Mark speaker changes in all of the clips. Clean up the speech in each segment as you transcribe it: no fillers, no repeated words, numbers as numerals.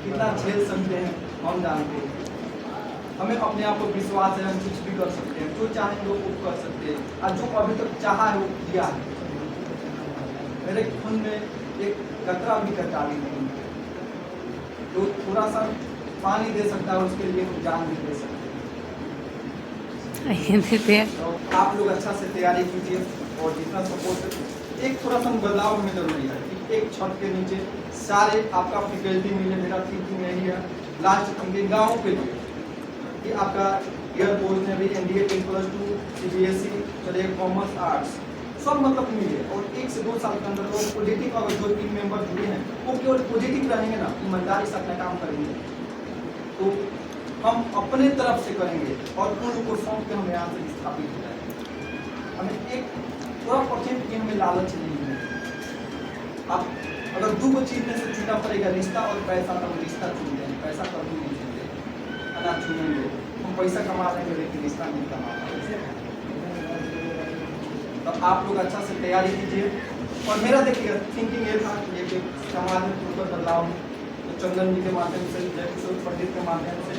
Speaker 1: कितना झेल सकते हैं हम जानते हैं। हमें अपने आप को विश्वास है, हम कुछ भी कर सकते हैं, जो चाहेंगे वो कर सकते हैं, और जो अभी तक चाहा है वो किया है। मेरे खून में एक कतरा भी कचाली नहीं है, तो थोड़ा सा पानी दे सकता है उसके लिए तो जान भी दे सकते हैं। तो आप लोग अच्छा से तैयारी कीजिए और जितना सपोर्ट, एक थोड़ा सा बदलाव में जरूरी है कि एक छत के नीचे सारे आपका फैकल्टी मिले। मेरा थिंकिंग यही है लास्ट थिंकिंग गाँव के लिए कि आपका ईयर बोर्ड में भी NDA 10+2 CBSE चलिए कॉमर्स आर्ट्स सब मतलब मिले, और 1 से 2 साल के अंदर वो पॉजिटिव अगर जो टीम मेंबर जुड़े हैं वो केवल पॉजिटिव रहेंगे ना, ईमानदारी से अपना काम करेंगे, तो हम अपने तरफ से करेंगे और उन लोग को सौंप के हम यहाँ से स्थापित हो जाएंगे। हमें एक थोड़ा % की हमें लालच नहीं है। आप अगर 2 चीज में से चुनना पड़ेगा, रिश्ता और पैसा, तो हम रिश्ता चुनते हैं, पैसा कभी नहीं चुनते। अना चुनेंगे हम पैसा कमा लेंगे लेकिन रिश्ता नहीं कमा पाएंगे। तो आप लोग अच्छा से तैयारी कीजिए। और मेरा देखिए थिंकिंग ये था कि समाज में पूर्व बदलाव, तो चंदन जी के माध्यम से, जय किशोर पंडित के माध्यम से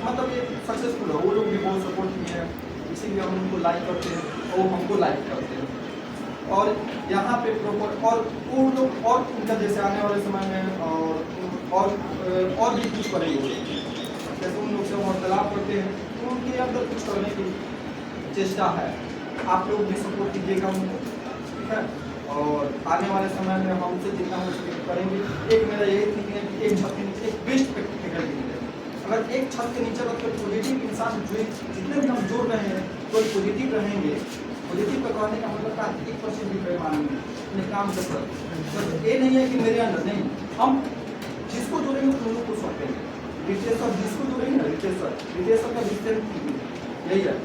Speaker 1: मतलब ये सक्सेसफुल है। वो लोग भी बहुत सपोर्ट किए हैं, इसीलिए हम उनको लाइक करते हैं और वो हमको लाइक करते हैं। और यहाँ पे प्रॉपर और वो लोग और उनका जैसे आने वाले समय में और भी कुछ करेंगे, जैसे उन लोग से वार्तालाप करते हैं तो उनके अंदर कुछ करने की चेष्टा है। आप लोग भी सपोर्ट कीजिएगा उनको, ठीक है। और आने वाले समय में हमसे जितना हो सके करेंगे। एक मेरा यही थिंकिंग है कि एक छत के नीचे एक बेस्ट फैकल्टी मिले। अगर एक छत के नीचे मतलब पॉजिटिव इंसान जो जितने भी हम जोड़ रहे हैं तो पॉजिटिव रहेंगे। पॉजिटिव का कहने का मतलब का 1% भी पैमाने में अपने काम से कर, तो ये नहीं है कि मेरे अंदर नहीं, हम जिसको जोड़ेंगे उन लोगों को सौंपेंगे। रितेश्वर जिसको जोड़ेंगे ना, रितेश्वर का भी सेम थिंकिंग यही है।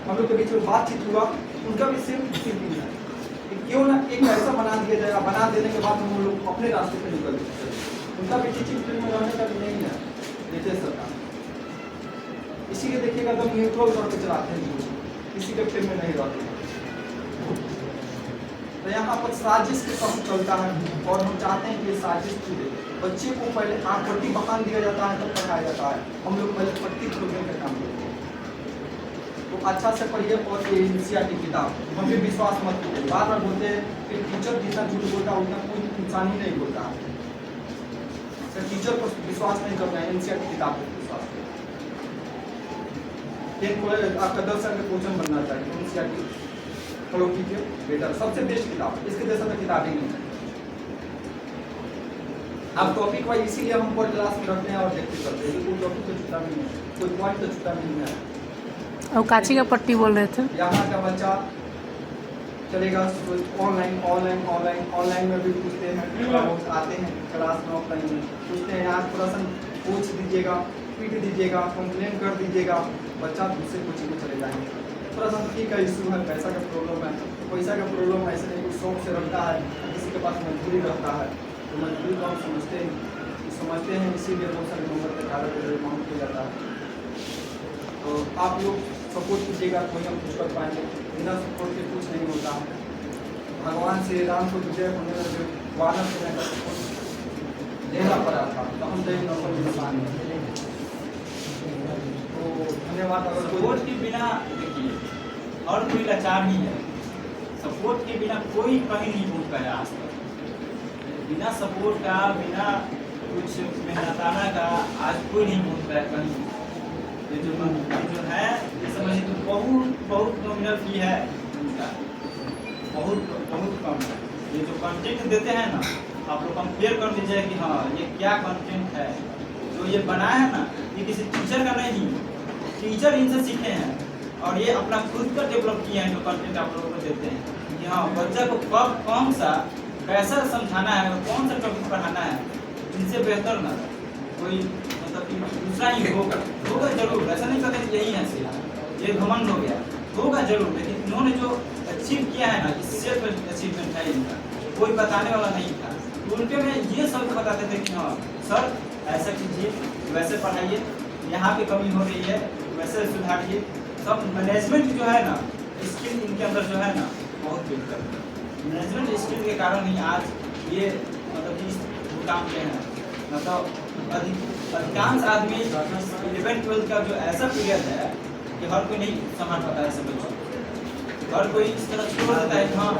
Speaker 1: हम लोग के बीच में बातचीत हुआ, उनका भी सेम थिंकिंग है कि क्यों ना एक ऐसा बना दिया जाए, बना देने के बाद हम लोग अपने रास्ते पर निकल सकते हैं। उनका भी टीचिंग फील्ड में रहने का भी नहीं है रितेश्वर का, इसीलिए देखिएगा तो न्यूट्रल तौर पर चलाते हैं, किसी के फील्ड में नहीं रहते। तो यहाँ पर साजिश के काम चलता है और हम चाहते हैं कि ये साजिश छूटे। बच्चे को पहले आँख पट्टी बहान दिया जाता है तब पढ़ाया जाता है, हम लोग पहले पट्टी खोलने का काम करते हैं। तो अच्छा से पढ़िए और ये NCERT की किताब हम भी विश्वास मत कीजिए। बार बार बोलते हैं कि टीचर जितना झूठ बोलता है उतना कोई इंसान ही नहीं बोलता है। सर टीचर पर विश्वास नहीं करना है, NCERT की किताब पर विश्वास करें। आपका 10 साल में क्वेश्चन बनना चाहिए, NCERT फॉलो कीजिए, बेटर सबसे बेस्ट किताब, इसके जैसा तो किताब ही नहीं है। आप टॉपिक वाइज इसीलिए हम पर क्लास में रखते हैं और देखते करते हैं, कोई टॉपिक तो छूटा नहीं है, कोई पॉइंट तो छूटा नहीं है।
Speaker 2: और काची का पट्टी बोल रहे थे,
Speaker 1: यहाँ का बच्चा चलेगा ऑनलाइन में भी पूछते हैं, आते हैं क्लास में ऑफलाइन में पूछते हैं, यहाँ थोड़ा सा पूछ दीजिएगा, पीट दीजिएगा, कंप्लेन कर दीजिएगा, बच्चा दूसरे कोचिंग में चले जाएंगे। थोड़ा सा फी का इशू है, पैसा का प्रॉब्लम है, तो पैसा का प्रॉब्लम ऐसे नहीं कुछ शौक से रखता है, किसी के पास मजबूरी रहता है, तो मजबूरी को हम समझते हैं, इसीलिए बहुत सारे नंबर पर ज़्यादा मांग किया जाता है। तो आप लोग सपोर्ट कीजिएगा, कोई हम कुछ कर पाएंगे, बिना सपोर्ट के कुछ नहीं होता है। भगवान श्री राम को विजय होने में जो वानर सेना का सपोर्ट लेना पड़ा था, तो हम देख नंबर इंसान है। तो धन्यवाद। अगर
Speaker 3: सपोर्ट के बिना देखिए और कोई लाचार नहीं है, सपोर्ट के बिना कोई कहीं नहीं पहुँच पाया आज तक। बिना सपोर्ट का, बिना कुछ मेहनताना का आज कोई नहीं पहुँच पाया कहीं। ये जो है ये समझिए तो बहुत नॉमिनल फी है उनका, बहुत कम है। ये जो कंटेंट देते हैं ना, आप लोग कंपेयर कर दीजिए कि हाँ ये क्या कंटेंट है। जो ये बनाया है ना, ये किसी टीचर का नहीं, टीचर इनसे सीखे हैं और ये अपना खुद का डेवलप किए हैं। जो कंटेंट आप लोगों को देते हैं कि हाँ बच्चा को कब कौन सा कैसा समझाना है, कौन सा टॉपिक पढ़ाना है, इनसे बेहतर ना कोई मतलब दूसरा ही होगा जरूर। ऐसा नहीं कहते यही है सीधा, ये घमंड हो गया, होगा जरूर, लेकिन इन्होंने जो अचीव किया है ना, सेल्फ अचीवमेंट है इनका, कोई बताने वाला नहीं था। तो उनके में ये सब बताते थे कि हाँ सर ऐसा कीजिए, वैसे पढ़ाइए, यहाँ पे कमी हो रही है वैसे सुधारिए। सब मैनेजमेंट जो है ना, स्किल इनके अंदर जो है ना बहुत बेहतर है। मैनेजमेंट स्किल के कारण ही आज ये मतलब इस मुकाम पे हैं। मतलब अधिकांश आदमी 11-12 का जो ऐसा पीरियड है कि हर कोई नहीं संभाल पाता है ऐसे बच्चों को। हर कोई इस तरह छोड़ देता है कि हाँ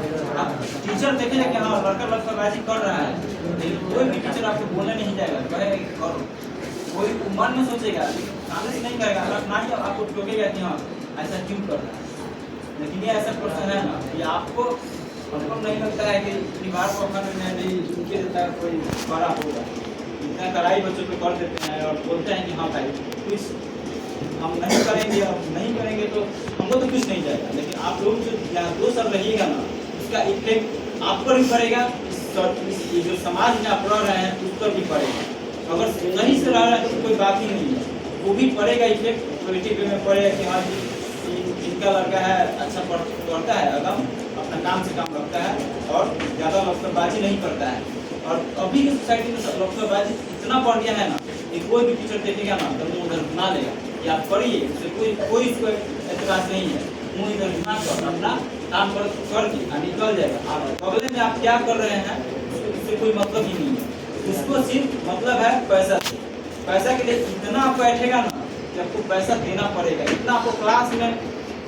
Speaker 3: आप टीचर देखेंगे कि हाँ लड़का लड़काबाजी कर रहा है, लेकिन कोई भी टीचर आपको बोलने नहीं जाएगा, कहेगा कि करो। कोई मन में सोचेगा लेकिन सामने से नहीं करेगा, ना ही आपको टोकेगा कि हाँ ऐसा क्यों कर रहा है। लेकिन ये ऐसा प्रश्न है ना कि आपको हमको नहीं लगता है कि परिवार को अपना नहीं उनके देता है कोई बड़ा होगा। इतना कड़ाई बच्चों पे कर देते हैं और बोलते हैं कि हाँ भाई कुछ हम नहीं करेंगे, अब नहीं करेंगे तो हमको तो कुछ नहीं जाएगा। लेकिन आप लोग जो यहाँ 2 साल रहिएगा ना, उसका इफेक्ट आप पर भी पड़ेगा, ये जो समाज में आप रह रहे हैं उस पर भी पड़ेगा। अगर सही से रह रहे हैं तो कोई बात ही नहीं है, वो भी पड़ेगा इफेक्ट, पॉजिटिव वे में पड़ेगा कि हाँ इनका लड़का है अच्छा पढ़ता है, एकदम अपना काम से काम रखता है और ज़्यादा लफ्ज़बाजी नहीं करता है। और अभी की सोसाइटी में लफ्ज़बाजी इतना बढ़ गया है ना कि कोई भी टीचर देखेगा ना तो मुँह उधर घुमा लेगा कि आप पढ़िए, उससे कोई इसको एतराज़ नहीं है, मुँह इधर घुमा कर अपना काम करके निकल जाएगा। आप बगले में आप क्या कर रहे हैं उससे कोई मतलब ही नहीं है, उसको सिर्फ मतलब है पैसा से। पैसा के लिए इतना आप बैठेगा ना कि आपको पैसा देना पड़ेगा। इतना आपको क्लास में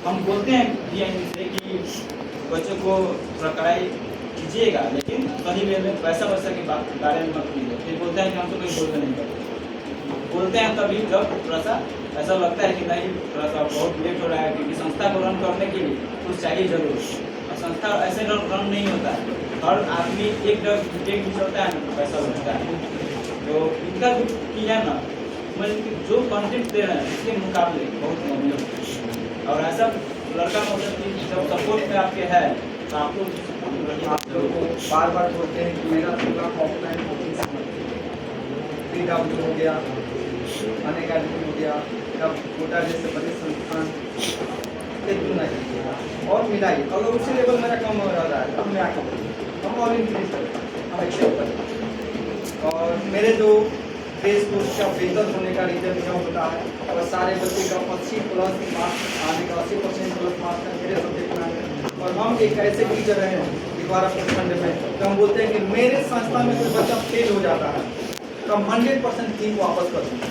Speaker 3: हम बोलते हैं कि बच्चों को कड़ाई कीजिएगा, लेकिन सही वे में पैसा के बारे में मत कीजिए। फिर बोलते हैं कि हम तो कहीं बोलते नहीं करते, बोलते हैं तभी जब थोड़ा सा ऐसा लगता है कि नहीं थोड़ा सा बहुत लेट हो रहा है, क्योंकि संस्था को रन करने के लिए कुछ चाहिए जरूर। और संस्था ऐसे रन नहीं होता है, हर आदमी एक भी चलता है ना पैसा लगता है। तो इनका जो की है ना जो कंटेंट दे रहे हैं इसके मुकाबले बहुत कम है। और ऐसा लड़का मतलब कि जब सपोर्ट में आपके है तो आप लोग
Speaker 1: को बार बार बोलते हैं कि मेरा पूरा ऑफलाइन कोचिंग PW हो गया, अनअकैडमी हो गया, या कोटा जैसे बड़े संस्थान क्यों नहीं कीजिएगा और मिलाइए। अगर उसी लेवल मेरा कम हो रहा है अब मैं आके हम और इंक्रीज करें, हम एक्सेप्ट करें। और मेरे जो देश को उसका बेहतर होने का रीजन यह होता है अगर सारे बच्चे का 80+ मार्क्स आने का 80% प्लस मार्क्स का मेरे सब्जेक्ट में आए और हम एक ऐसे टीचर हैं 12% में तो हम बोलते हैं कि मेरे संस्था में कोई बच्चा फेल हो जाता है तो हम 100% फी वापस कर देंगे,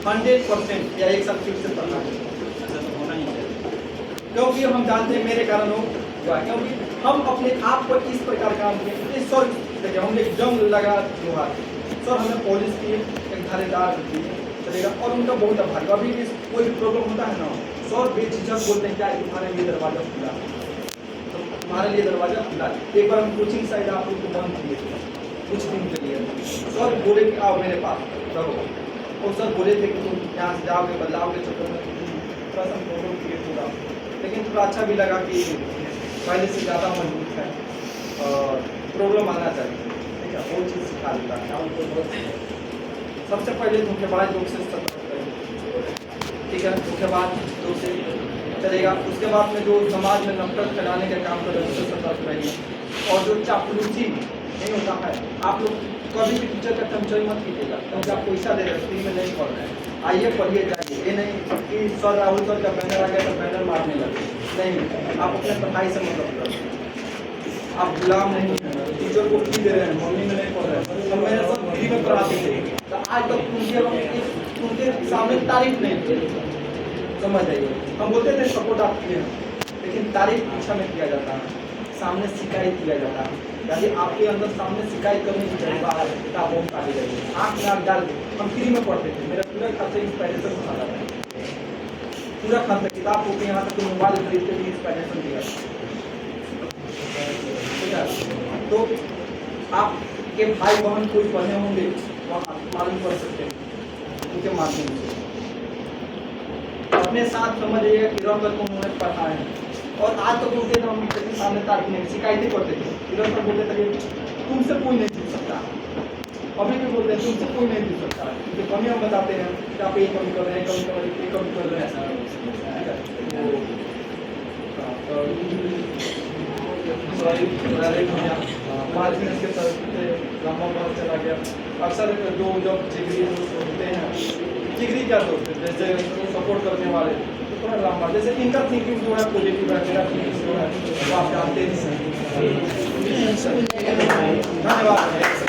Speaker 1: 100% या एक साल फिर से पढ़ना है। क्योंकि हम जानते हैं मेरे कारण हो, क्योंकि हम अपने आप पर इस प्रकार काम किए। सर देखिए हमने जंग लगा त्योहार, सर हमें पॉलिश की एक धारेदार दिए चलेगा और उनका बहुत आभारी। अभी भी कोई भी प्रॉब्लम होता है ना सर बेझिझक बोलते हैं क्या तुम्हारे लिए दरवाजा खुला, तो तुम्हारे लिए दरवाजा खुला। एक बार हम कोचिंग साइड आप लोग को बंद किए थे कुछ दिन के लिए, सर बोले कि आओ मेरे पास रहो, और सर बोले थे कि तुम यहाँ से जाओगे बदलाव के चक्कर में थोड़ा सा प्रॉब्लम क्रिएट होगा, लेकिन थोड़ा अच्छा भी लगा कि पहले से ज़्यादा मजबूत है और प्रॉब्लम आना चाहिए, ठीक है वो चीज़ सिखा देता है। सबसे पहले धोखेबाज लोग से सतर्क रहिए, ठीक है, धोखेबाज लोग से चलेगा। उसके बाद में जो समाज में नफरत फैलाने का काम कर रहे हैं उससे सतर्क रहिए। और जो चापलूसी नहीं होता है, आप लोग कभी भी टीचर का कर्मचारी मत कीजिएगा, क्योंकि आप पैसा दे रहे हैं फ्री में नहीं पढ़ रहे हैं। आइए पढ़िए जाइए, ये नहीं कि सर राहुल सर का बैनर आ गया तो बैनर मारने लगे, नहीं, आप अपने पढ़ाई से मतलब करें। आप गुलाम नहीं हैं, टीचर को फ्री दे रहे हैं, मम्मी में नहीं पढ़ रहे हैं, हम मेरे साथ फ्री में पढ़ाते थे तो आज तक उनके सामने तारीफ नहीं की, समझ जाइए। हम बोलते थे सपोर्ट आप किए हैं, लेकिन तारीफ पीछा में किया जाता है, सामने शिकायत किया जाता है। यदि आपके अंदर सामने शिकायत करने की जरूरत है किताबों में काटी जाएगी, आँख में आँख डाल के हम फ्री में पढ़ते थे, मेरा पूरा खर्चा इंस्पायरेशन होता था, पूरा खर्चा किताब को यहाँ तक मोबाइल खरीदते भी इंस्पायरेशन दिया। तो आपके भाई बहन कोई पढ़े होंगे वहाँ मालूम कर सकते हैं उनके माध्यम से। अपने साथ समझिए कि रह कर उन्होंने पढ़ा है और आज तक बोलते थे हम किसी सामने तारीफ नहीं शिकायतें करते थे, इधर पर बोलते थे तुमसे कोई नहीं सीख सकता, अभी भी बोलते हैं तुमसे कोई नहीं सीख सकता, क्योंकि कमी हम बताते हैं कि आप ये कमी कर रहे हैं, ये कमी कर रहे हैं। मार्जिन के तरफ से लंबा बहुत चला गया। अक्सर जो जब जिगरी होते हैं, जिगरी क्या दोस्त है जैसे सपोर्ट करने वाले तो थोड़ा लंबा, जैसे इनका थिंकिंग जो है पॉजिटिव है, मेरा थिंकिंग जो है वो आप जानते ही हैं। धन्यवाद।